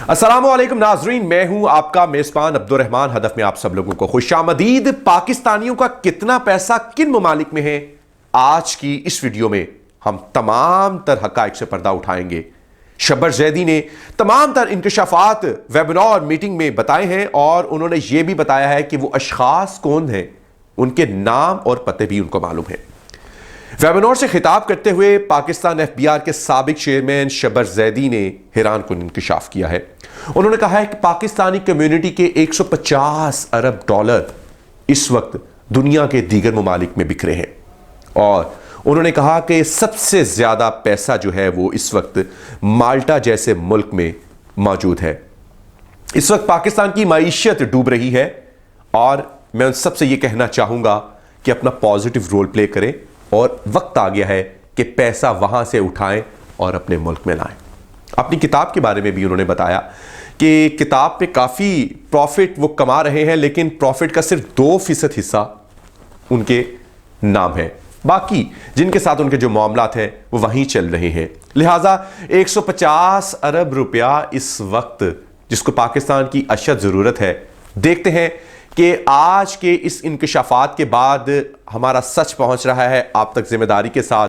अस्सलामुअलैकुम नाजरीन, मैं हूं आपका मेजबान अब्दुर्रहमान। हदफ में आप सब लोगों को खुशामदीद। पाकिस्तानियों का कितना पैसा किन ममालिक में है, आज की इस वीडियो में हम तमाम तर हकाइक से पर्दा उठाएंगे। शब्बर जैदी ने तमाम तर इंकशाफात वेबिनार मीटिंग में बताए हैं और उन्होंने यह भी बताया है कि वो अशखास कौन हैं, उनके नाम और पते भी उनको मालूम है। वेबिनार से खिताब करते हुए पाकिस्तान FBI के साबिक चेयरमैन शब्बर जैदी ने हैरान कुन इंकशाफ किया है। उन्होंने कहा है कि पाकिस्तानी कम्युनिटी के 150 अरब डॉलर इस वक्त दुनिया के दीगर ममालिक में बिखरे हैं और उन्होंने कहा कि सबसे ज्यादा पैसा जो है वो इस वक्त माल्टा जैसे मुल्क में मौजूद है। इस वक्त पाकिस्तान की मईशत डूब रही है और मैं उन सबसे ये कहना चाहूंगा कि अपना पॉजिटिव रोल प्ले करें और वक्त आ गया है कि पैसा वहां से उठाएं और अपने मुल्क में लाएं। अपनी किताब के बारे में भी उन्होंने बताया कि किताब पे काफ़ी प्रॉफिट वो कमा रहे हैं, लेकिन प्रॉफिट का सिर्फ 2% हिस्सा उनके नाम है, बाकी जिनके साथ उनके जो मामलात हैं वो वहीं चल रहे हैं। लिहाजा 150 अरब रुपया इस वक्त जिसको पाकिस्तान की अशद ज़रूरत है। देखते हैं कि आज के इस इंकशाफात के बाद हमारा सच पहुंच रहा है आप तक जिम्मेदारी के साथ।